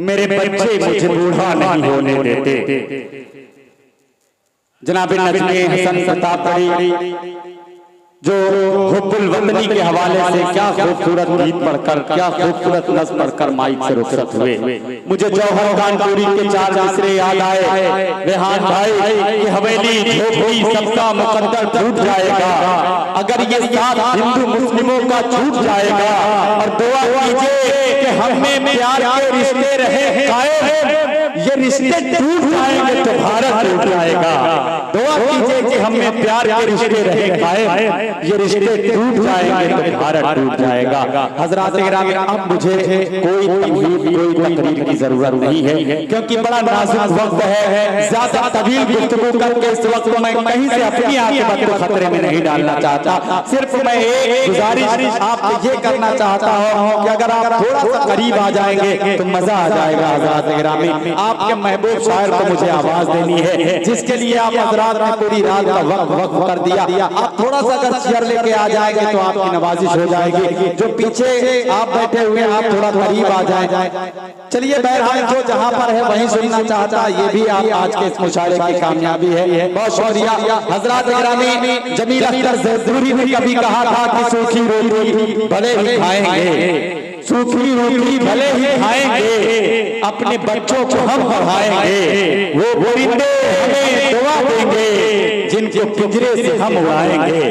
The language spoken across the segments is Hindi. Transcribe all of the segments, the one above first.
मेरे बच्चे मुझे बूढ़ा नहीं होने देते। जनाब नज़्मे हसन सतापड़ी जो हुब्बुल वतनी के हवाले से क्या खूबसूरत गीत पढ़कर, क्या खूबसूरत नज़्म पढ़कर माइक से रुखसत हुए। मुझे जौहर कानपुरी के 4 मिसरे याद आए। रेहान भाई की हवेली झोपड़ी सबका मुकद्दर टूट जाएगा अगर ये साथ हिंदू मुस्लिमों का छूट जाएगा। और दुआ कीजिए कि हमें प्यार के रिश्ते रहे कायम, ये रिश्ते टूट जाएंगे तो भारत टूट जाएगा। दुआ कीजिए कि हमें प्यार के रिश्ते रहे कायम, ये रिश्ते टूट जाएंगे तो भारत टूट जाएगा। हज़रात गिरामी, अब मुझे कोई तमहीद, कोई तकरीर की जरूरत नहीं है क्योंकि बड़ा नाजुक वक्त है। ज्यादा तवील गुफ्तगू करके इस वक्त मैं कहीं से अपनी आखिरत को खतरे में नहीं डालना चाहता। सिर्फ मैं एक गुजारिश आपसे ये करना चाहता हूँ कि अगर आप थोड़ा सा करीब आ जाएंगे तो मजा आ जाएगा। हज़रात गिरामी, आपके महबूब शायर को मुझे आवाज देनी है जिसके लिए आप हज़रात ने पूरी रात का वक्त कर दिया। आप थोड़ा सा अगर चेयर लेके आ जाएंगे तो आपकी नवाजिश हो जाएगी। जो पीछे आप बैठे हुए आप थोड़ा करीब आ जाए। चलिए बहरहाल जो जहां पर है वहीं सुनना चाहता है, ये भी आप आज के इस मुशायरे की कामयाबी है। बहुत शुक्रिया। हज़रात गिरामी, जमील अख्तर ज़रदूरी ने कभी कहा था कि सूखी रोटी भले ही खाएंगे, सूखी रोटी भले ही खाएंगे, अपने बच्चों को हम पढ़ाएंगे, वो परिंदे हमें दुआ देंगे जिनको पिंजरे से हम उड़ाएंगे।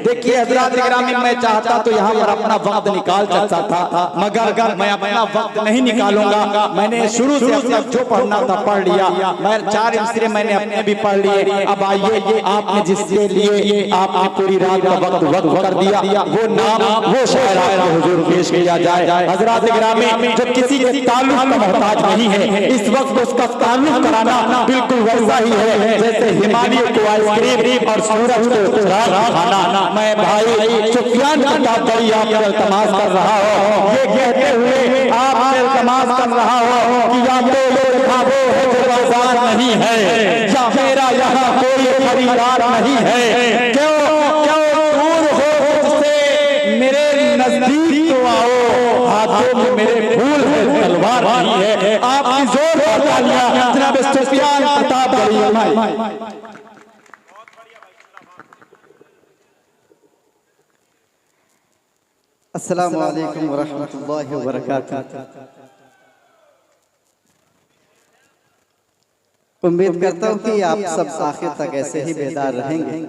देखिए हज़रात गिरामी, मैं चाहता तो यहाँ पर अपना वक्त निकाल सकता था, मगर मैं अपना वक्त नहीं निकालूंगा। मैंने शुरू से अब तक जो पढ़ना था पढ़ लिया। मैं 4 मिसरे मैंने अपने भी पढ़ लिए। अब आइए, आपने जिसके लिए आपने पूरी रात का वक्त कर दिया, वो नाम वो शायर आपको हुजूर पेश किया जाए। हज़रात गिरामी, जो किसी के ताल्लुक का मोहताज नहीं है, इस वक्त उसका ताल्लुक कराना बिल्कुल वैसा ही है जैसे हिमालय को आइसक्रीम और सूरज को चिराग खाना। मैं भाई सुफियान की ताबड़ी आपसे इल्तमास कर रहा हूँ, ये कहते हुए आपसे इल्तमास कर रहा हूँ कि या तो ये खाबो है जो बाजार नहीं है, या मेरा यहाँ कोई खरीदार नहीं है। क्यों दूर हो मुझसे, मेरे नजदीक तो आओ, हाथों में मेरे फूल है तलवार नहीं है। आपकी जोरदार तालियां जनाब सुफियान ताबड़ी। अस्सलामु अलैकुम वरहमतुल्लाहि वबरकातुहू। उम्मीद करता हूँ कि आप सब आखिर तक ऐसे ही बेदार रहेंगे।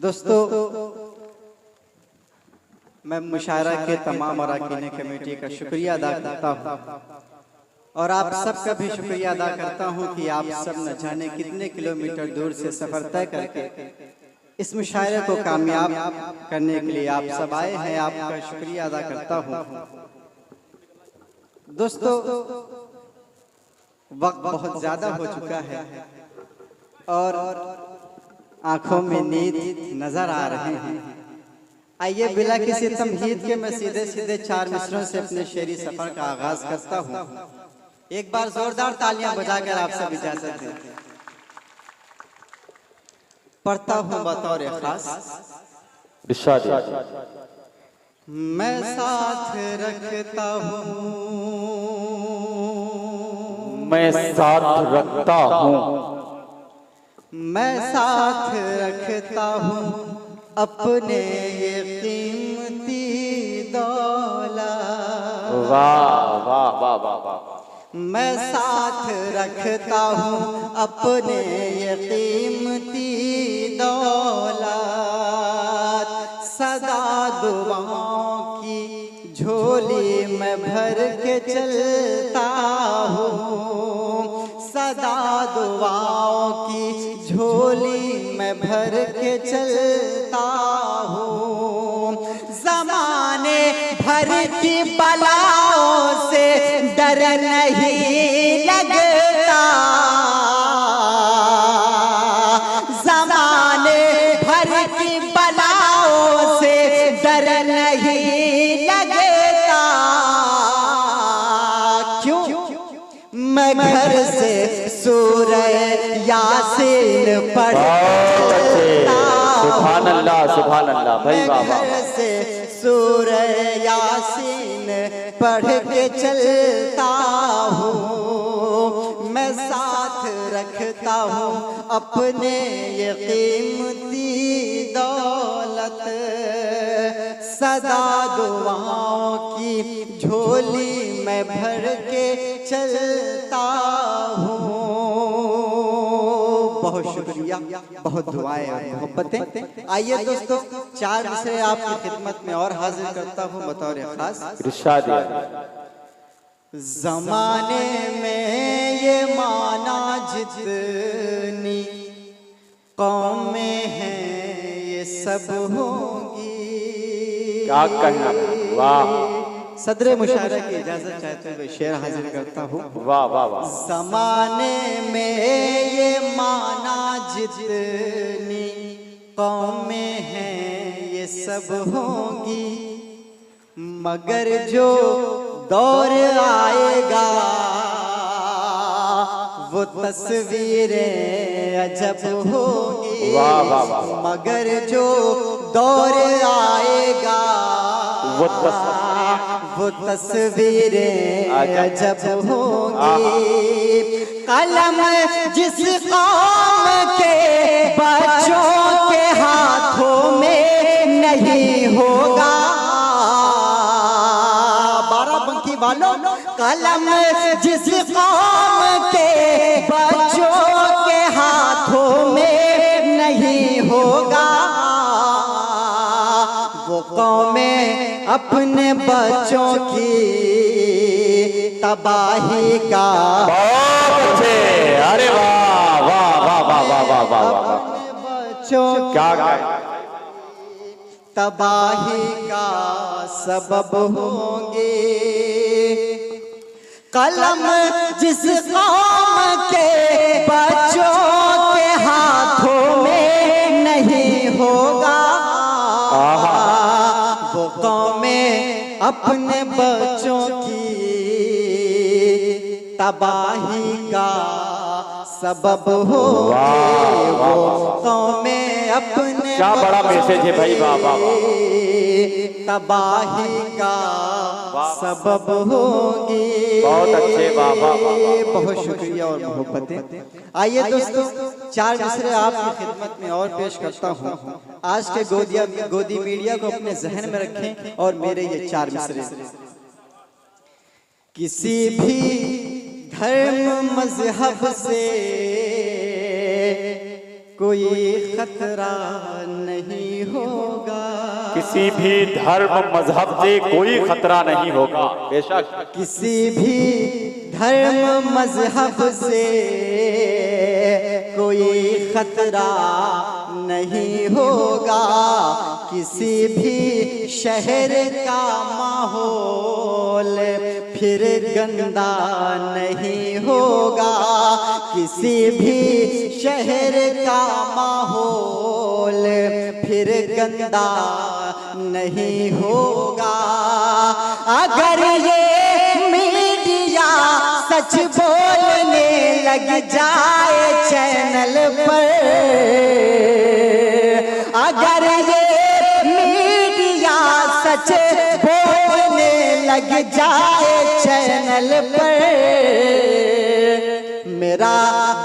दोस्तों, मैं मुशायरा के तमाम अरकान कमेटी का शुक्रिया अदा करता हूँ और आप सबका भी शुक्रिया अदा करता हूं कि आप सब न जाने कितने किलोमीटर दूर से सफर तय करके इस मुशायरे को कामयाब करने के लिए आप सब आए हैं। आपका शुक्रिया अदा करता हूं। दोस्तों, वक्त बहुत ज्यादा हो चुका है और आंखों में नींद नजर आ रहे हैं। आइए बिला किसी तमहीद के मैं सीधे 4 मिसरों से अपने शेरी सफर का आगाज करता हूँ। एक बार जोरदार तालियां बजाकर आप सब इजाजत दें। पढ़ता हूँ बतौर खास। मैं साथ रखता हूँ, मैं साथ रखता हूँ, मैं साथ रखता हूँ अपने ये कीमती दौलत। वाह वाह वाह वाह वाह। मैं साथ रखता हूँ अपने ये कीमती दौलत, सदा दुआओं की झोली में भर के चलता हूँ, सदा दुआओं की झोली में भर के चलता हूँ। ज़माने भर की बलाओं से डर नहीं लगता, ज़माने भर की बलाओं से डर नहीं लगता। क्यों? मैं घर से सूरह यासीन पढ़ता हूँ। सुभान अल्लाह भाई मैं वाह घर से सूरह यासीन पढ़ के चलता हूँ, मैं साथ रखता हूँ अपने ये कीमती दौलत, सदा दुआओं की झोली मैं भर के चलता हूँ। बहुत शुक्रिया, बहुत दुआएं और मोहब्बतें। आइए दोस्तों, 4 मिसरे आपकी खिदमत में और हाजिर करता हूँ बतौर खास। इरशाद है। जमाने में ये माना जितनी कौमें हैं ये सब होंगी। क्या कहना, वाह। सदर मुशायरा की इजाजत चाहते हुए शेर हाजिर करता हूँ। वाह वाह वाह। जमाने में ये माना जितनी कौमें हैं ये सब होंगी, मगर जो दौर आएगा वो तस्वीरें अजब होगी। वाह वाह वाह। मगर जो दौर आएगा वो तस्वीरें अजब होंगी। कलम जिस कौम के बच्चों के हाथों में नहीं होगा, बाराबंकी वालों, कलम जिस कौम के बच्चों के हाथों में नहीं होगा, वो कौमें अपने बच्चों की तबाही का। बहुत अच्छे, अरे वाह वाह वाह वाह वाह वाह वाह वाह। बच्चों क्या तबाही का सबब होंगे। कलम जिस कौम के बच्चों के हाथों में नहीं होगा, वो कौमें अपने बच्चों की तबाही का सबब होंगे। वो कौमें अपने क्या बड़ा मैसेज है भाई, वाह वाह वाह। तबाही का सबब होगी। बहुत अच्छे, वाह वाह वाह। बहुत शुक्रिया और मोहब्बतें। आइए दोस्तों, 4 मिसरे आपकी खिदमत में और पेश करता हूँ। आज के गोदी मीडिया को अपने जहन में रखें और मेरे ये 4 मिसरे। किसी भी धर्म मजहब से कोई खतरा नहीं होगा, किसी भी धर्म मजहब से कोई खतरा नहीं होगा, बेशक। किसी भी धर्म मजहब से कोई खतरा नहीं होगा, किसी भी शहर का माहौल फिर गंदा नहीं होगा, किसी भी शहर का माहौल फिर गंदा नहीं होगा। अगर ये मीडिया सच बोलने लग जाए चैनल पर, अगर ये मीडिया सच बोलने लग जाए चैनल पर, मेरा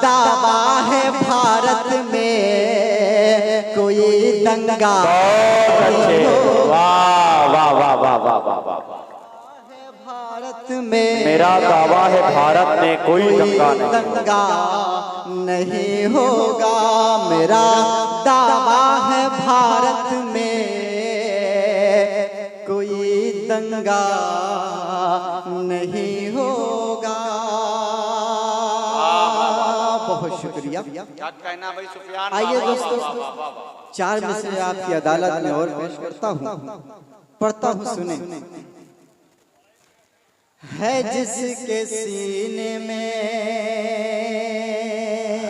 दावा है भारत में कोई दंगा नहीं होगा। वाह वाह वाह वाह वाह वाह वाह। भारत में मेरा दावा है भारत में कोई दंगा नहीं होगा। मेरा दावा है भारत में कोई दंगा नहीं होगा। बहुत शुक्रिया। आइए दोस्तों, 4 मिसरे आपकी अदालत में और पेश करता हूँ, पढ़ता हूँ, सुने। है जिसके सीने में,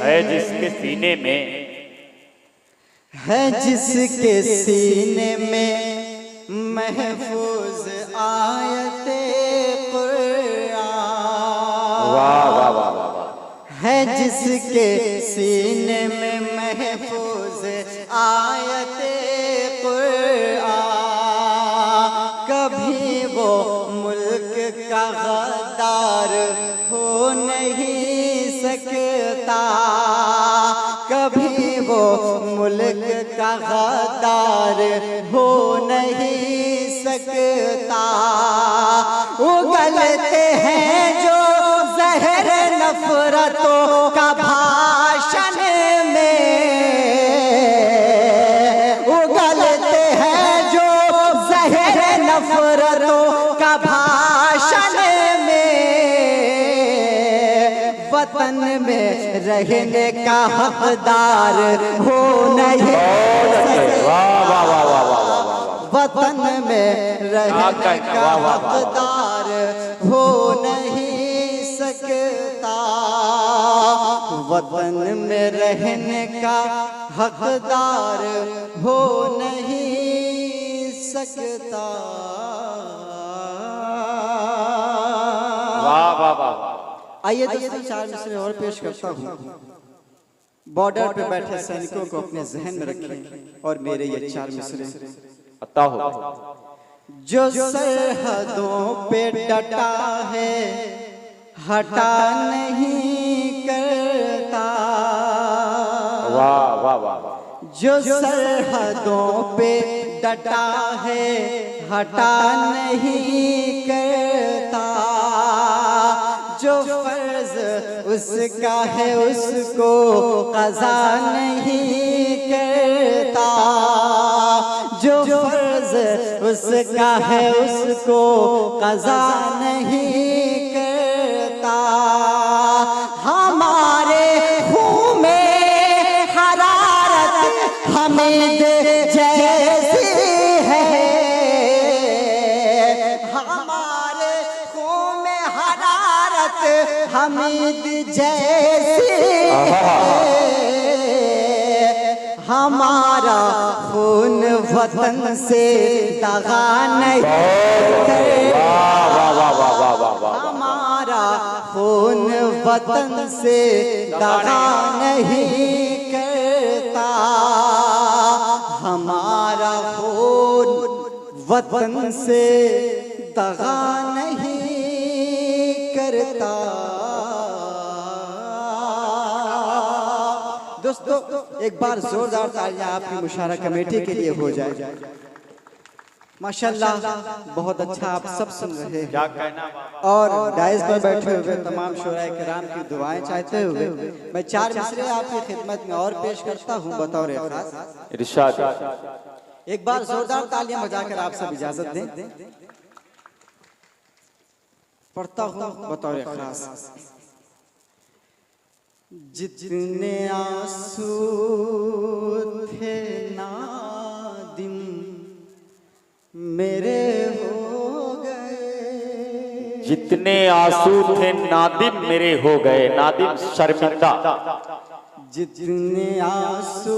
है जिसके सीने में, है जिसके सीने में महफूज आयते कुरान। वाह वाह वाह वाह। है जिसके सीने में महफूज आयते का गद्दार हो नहीं सकता, कभी वो मुल्क का गद्दार हो नहीं सकता। उगलते हैं जो जहर नफरतों का भाषण में, उगलते हैं जो जहर नफरतों का भाषण में, वतन में रहने का हकदार हो नहीं सकता, वतन में रहने का हकदार हो नहीं सकता, वतन में रहने का हकदार हो नहीं सकता। वाह वाह वाह। आइए दोस्तों, चार मिसरे और पेश करता हूँ। बॉर्डर पे बैठे सैनिकों को अपने जहन में रखें और मेरे ये चार मिसरे अता हो। जो सरहदों पे डटा है हटा नहीं करता, वाह वाह वाह। जो सरहदों पे डटा है हटा नहीं करता, जो फर्ज उसका है उसको क़ज़ा नहीं करता, जो फर्ज उसका है उसको क़ज़ा नहीं करता। हमारे खून में हरारत हमीद जैसी है, हमारे खून में हरारत हमीद जैसी है, हमारा खून वतन से दगा नहीं करता, हमारा खून वतन से दगा नहीं करता, हमारा खून वतन से दगा नहीं करता। दोस्तों एक बार जोरदार तालियां आपकी मुशारा कमेटी के लिए हो जाए। माशाल्लाह बहुत अच्छा आप सब सुन रहे हैं, क्या कहना। और डाइस पर बैठे हुए तमाम शोराए किराम की दुआएं चाहते हुए मैं चार मिसरे आपकी खिदमत में और पेश करता हूं बतौर खास। इरशाद। एक बार जोरदार तालियां बजाकर आप सब इजाजत दें। पढ़ता हूं बतौर खास। जितने आंसू थे नादिम मेरे हो गए, जितने आंसू थे नादिम मेरे हो गए, नादिम शर्मिंदा। जितने आंसू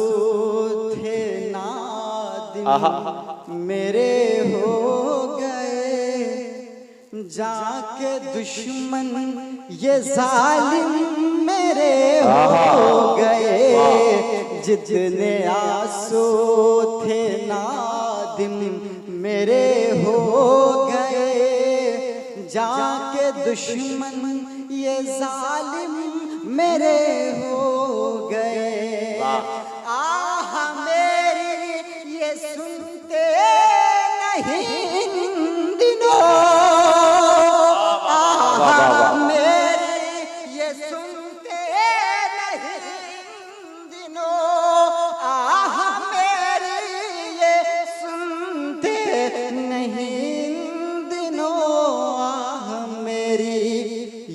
थे नादिम मेरे हो गए, जाके दुश्मन ये जालिम मेरे हो गए, जितने आंसू थे नादिम मेरे हो गए, जाके दुश्मन ये जालिम मेरे हो गए। आह मेरी ये सुनते नहीं इन दिनों, आह मेरी ये सुनते नहीं इन दिनों, आह मेरी ये सुनते नहीं इन दिनों, आह मेरी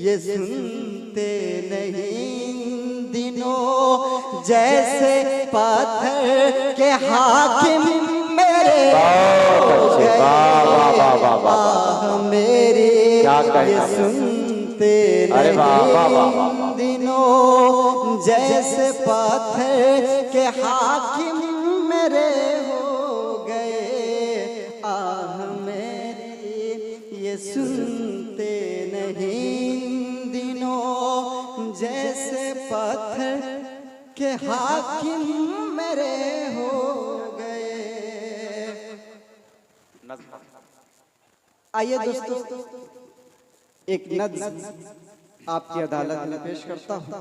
ये सुनते नहीं इन दिनों, जैसे पत्थर के हाकिम मेरे हो गए, आह मेरी ये सुनते नहीं इन दिनों, जैसे पत्थर के हाकिम मेरे हो गए, आह मेरी ये सुनते नहीं इन दिनों, जैसे पत्थर के हाकिम मेरे हो गए। आइए दोस्तों एक नज़्म आपकी अदालत में पेश करता हूँ।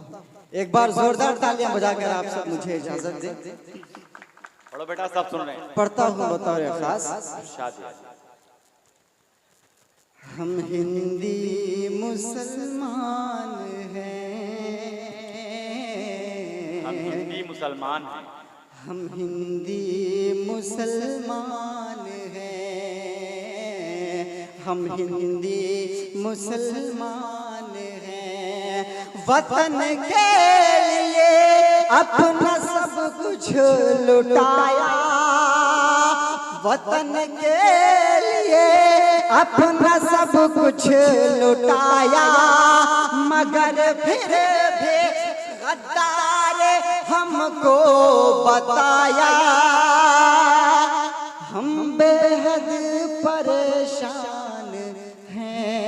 एक बार जोरदार तालियां बजाकर आप सब मुझे इजाजत दें। पढ़ो बेटा, सब सुन रहे हैं। पढ़ता हूँ बतौर खास। हम हिंदी मुसलमान हैं, हम हिंदी मुसलमान हैं, हम हिंदी मुसलमान हैं, हम हिंदी मुसलमान हैं। वतन के लिए अपना सब कुछ लुटाया, वतन के लिए अपना सब कुछ लुटाया, मगर फिर भी गद्दार हमको बताया। हम बेहद परेशान हैं,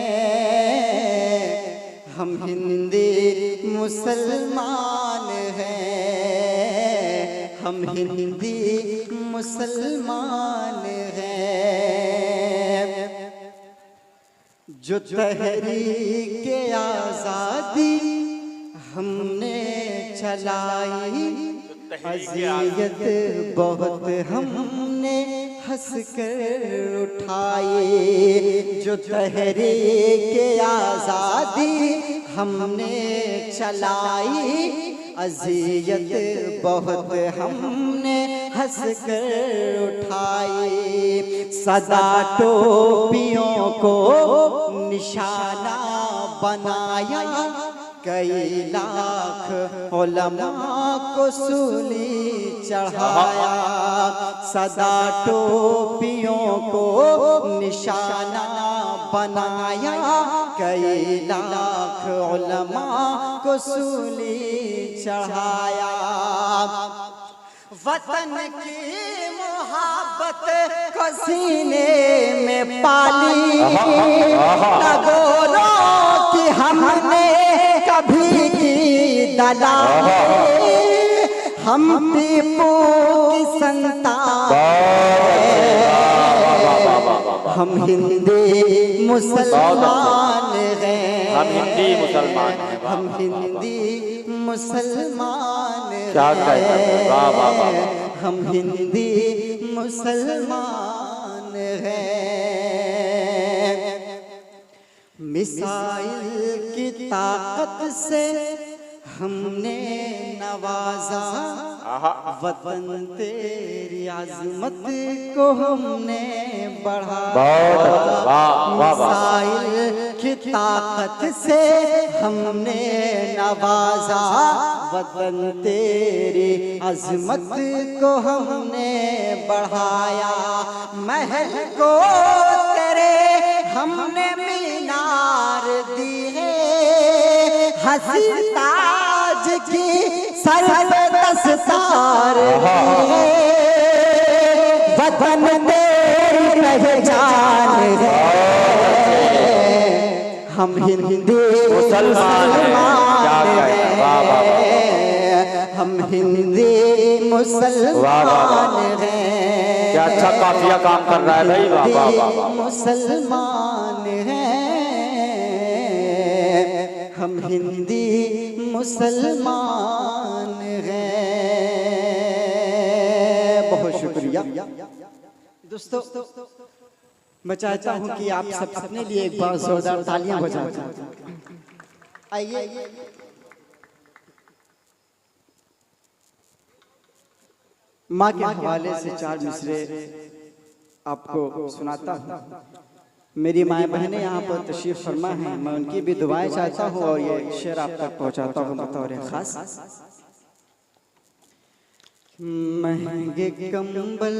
हम हिंदी मुसलमान हैं, हम हिंदी मुसलमान हैं। जो तहरीक आज़ादी हमने चलाई, अज़ियत बहुत हमने हंस कर उठाई। जो तहरीक आज़ादी हमने चलाई, अज़ियत बहुत हमने हंस कर उठाई। सदा टोपियों को निशाना बनाया, कई लाख उलमा को सूली चढ़ाया। सदा टोपियों को निशाना बनाया, कई लाख उलमा को सूली चढ़ाया। वतन की मोहब्बत को सीने में पाली, नगोरों की हमने कभी की दलाली। हम टीपू की संतान, हम हिंदी मुसलमान हैं, हम हिंदी मुसलमान हैं, हम हिंदी मुसलमान क्या कहते हैं, वाह वाह वाह। हम हिंदी मुसलमान हैं। मिसाइल की ताकत से हमने नवाजा, वतन तेरी आज़मत को हमने बढ़ाया। मिसाइल की ताकत से हमने नवाजा, वतन तेरी आज़मत को हमने बढ़ाया। महल को तेरे हमने मीनार दी है, हंसी ताज की सर पे दस्तार दी है। वतन तेरी पहचान है, हम हिंदी मुसलमान हैं, हम हिंदी मुसलमान हैं। क्या अच्छा काफिया काम कर रहा है भाई, वाह वाह वाह। मुसलमान हैं, हम हिंदी मुसलमान हैं। बहुत शुक्रिया दोस्तों। मैं चाहता हूं कि आप सब अपने लिए एक बार जोरदार तालियां बजाएं। आइए माँ के हवाले से चार मिसरे आपको सुनाता हूँ। मेरी माएँ बहनें यहाँ पर तशरीफ फरमा हैं, मैं उनकी भी दुआएं चाहता हूँ और ये शेर आप तक पहुँचाता हूँ बतौर खास। महंगे कंबल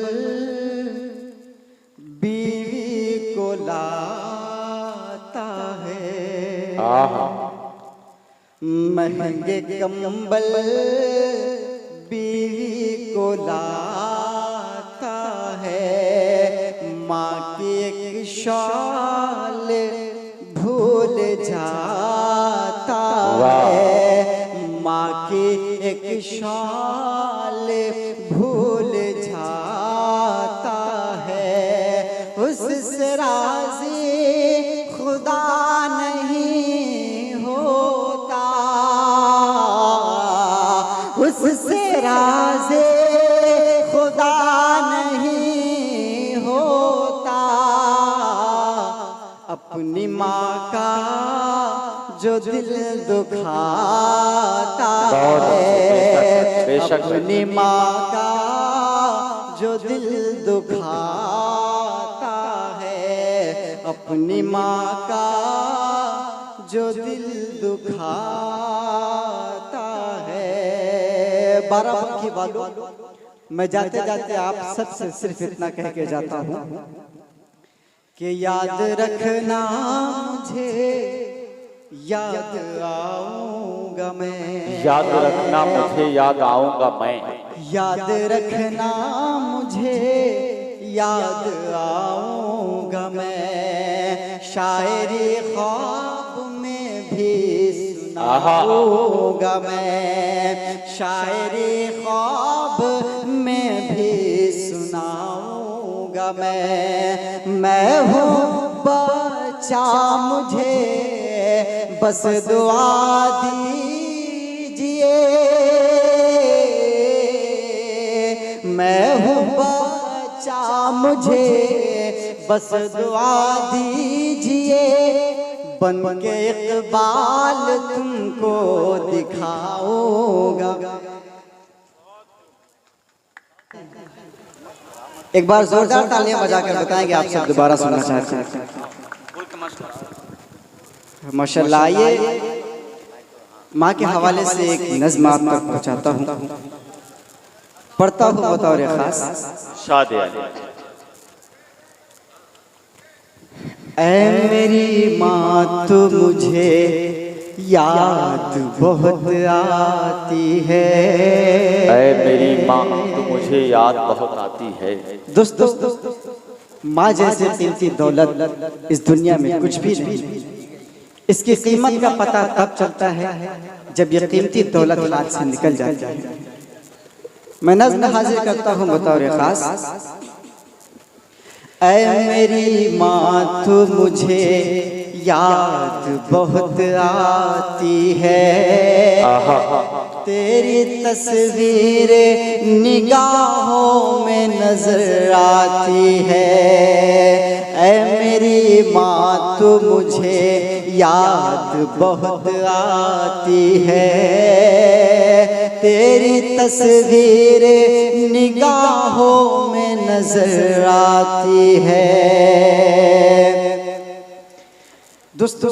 बीवी को लाता है, महंगे कंबल बीवी को लाता है। माँ की एक शाल भूल जाता है, माँ की एक शाल भूल जाता है। उससे राज़ी खुदा नहीं जो दिल दुखाता बहुत है, बेशक अपनी माँ का जो दिल दुखाता है, अपनी माँ का जो दिल दुखाता है। बाराबंकी वालों, मैं जाते जाते आप सबसे सिर्फ इतना कह के जाता हूँ कि याद रखना मुझे, याद आऊंगा मैं। याद रखना मुझे, याद आऊंगा मैं। याद रखना मुझे, याद आऊंगा मैं। शायरी ख्वाब में भी सुनाऊंगा मैं। शायरी ख्वाब में भी सुनाऊंगा मैं हूँ बच्चा, मुझे बस दुआ दीजिए। मैं हूँ बच्चा, मुझे बस दुआ दीजिए। बन के इकबाल तुमको दिखाऊंगा। एक बार जोरदार तालियां बजाकर बताएंगे आप सब दोबारा सुनना चाहते हैं। माशाल्लाह। आइए माँ के हवाले से एक नज़्म आप तक पहुँचाता हूँ, पढ़ता हूँ बतौर खास। ऐ मेरी माँ तो मुझे याद बहुत आती है। ऐ मेरी माँ तो मुझे याद बहुत आती है। दोस्तों, माँ जैसे कीमती दौलत इस दुनिया में कुछ भी नहीं। इसकी कीमत का पता तब चलता है जब ये कीमती दौलत हाथ से निकल जाती है। मैं नज़्म हाजिर करता हूँ बतौर खास। ऐ मेरी माँ तो मुझे याद बहुत आती है। तेरी तस्वीर निगाहों में नजर आती है। ऐ मेरी माँ तो मुझे याद बहुत आती है। तेरी तस्वीर निगाहों में नजर आती है। दोस्तों,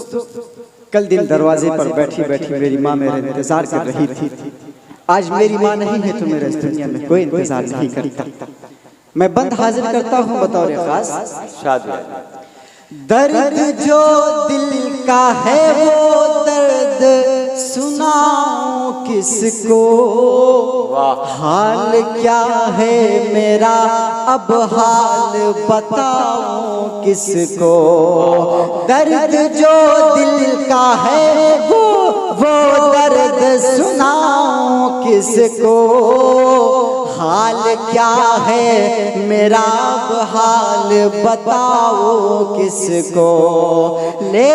कल दिन दरवाजे पर बैठी बैठी मेरी माँ मेरा इंतजार कर रही थी। आज मेरी माँ नहीं है तो मेरा इस दुनिया में कोई इंतजार नहीं करता। मैं बंद हाजिर करता हूँ बतौर खास। दर्द जो दिल का है वो दर्द सुनाऊं किसको। हाल क्या है मेरा अब हाल बताऊं किसको। दर्द जो दिल का है वो दर्द सुनाऊं किसको। हाल क्या है मेरा अब हाल बताओ किसको। ले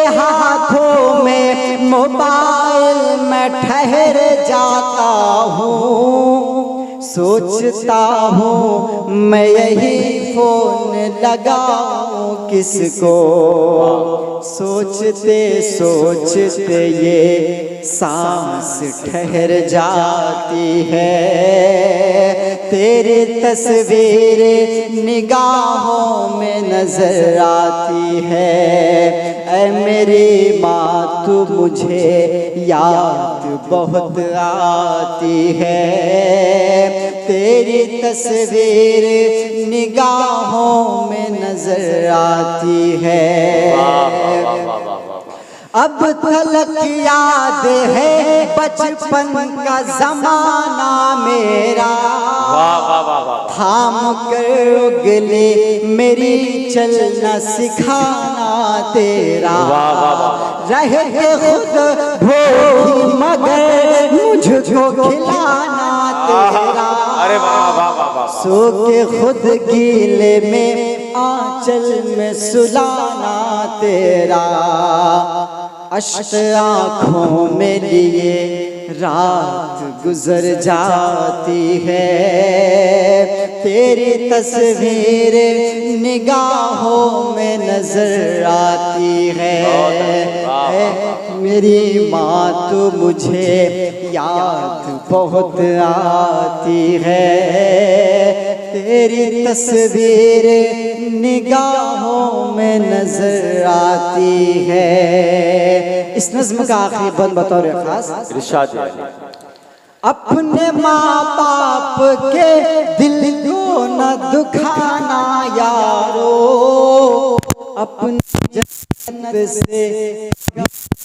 हाथों में मोबाइल में ठहर जाता हूँ। सोचता हूँ मैं यही फोन लगाऊं किसको। सोचते सोचते ये सांस ठहर जाती है। तेरी तस्वीर निगाहों में नजर आती है। ऐ मेरी माँ तू मुझे याद बहुत आती है। तेरी तस्वीर निगाहों में नजर आती है। अब तलक याद है बचपन का जमाना मेरा। थाम कर उगले मेरी चलना सिखाना तेरा। रहे खुद भूखी मगर मुझको खिलाना तेरा। सो के खुद गीले में आंचल में सुलाना तेरा। अश्क आँखों में लिए रात गुजर जाती है, तेरी तस्वीर निगाहों में नजर आती है। मेरी माँ तो मुझे याद बहुत आती है, तेरी तस्वीर निगाहों में नजर आती है। इस नज़्म का आखिरी बंद बतौर खास इरशाद है। अपने माँ बाप के दिल को न दुखाना यारो, अपनी जन्नत से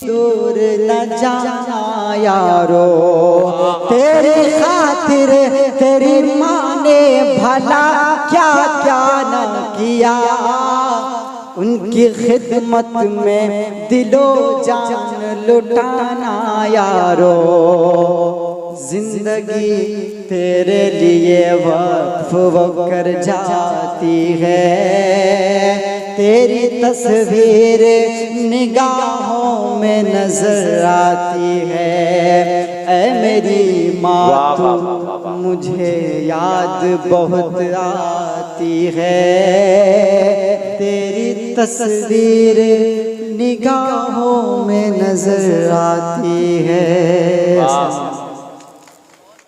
दूर न जाना यारो। तेरी खातिर तेरी माँ ने भला क्या क्या न किया, उनकी खिदमत में दिलो जान लुटाना यारो। जिंदगी तेरे लिए वक्फ वो कर जाती है, तेरी तस्वीर निगाहों में नजर आती है। ऐ मेरी माँ तू मुझे याद बहुत आती है, तेरी तस्वीर निगाहों में नजर आती है।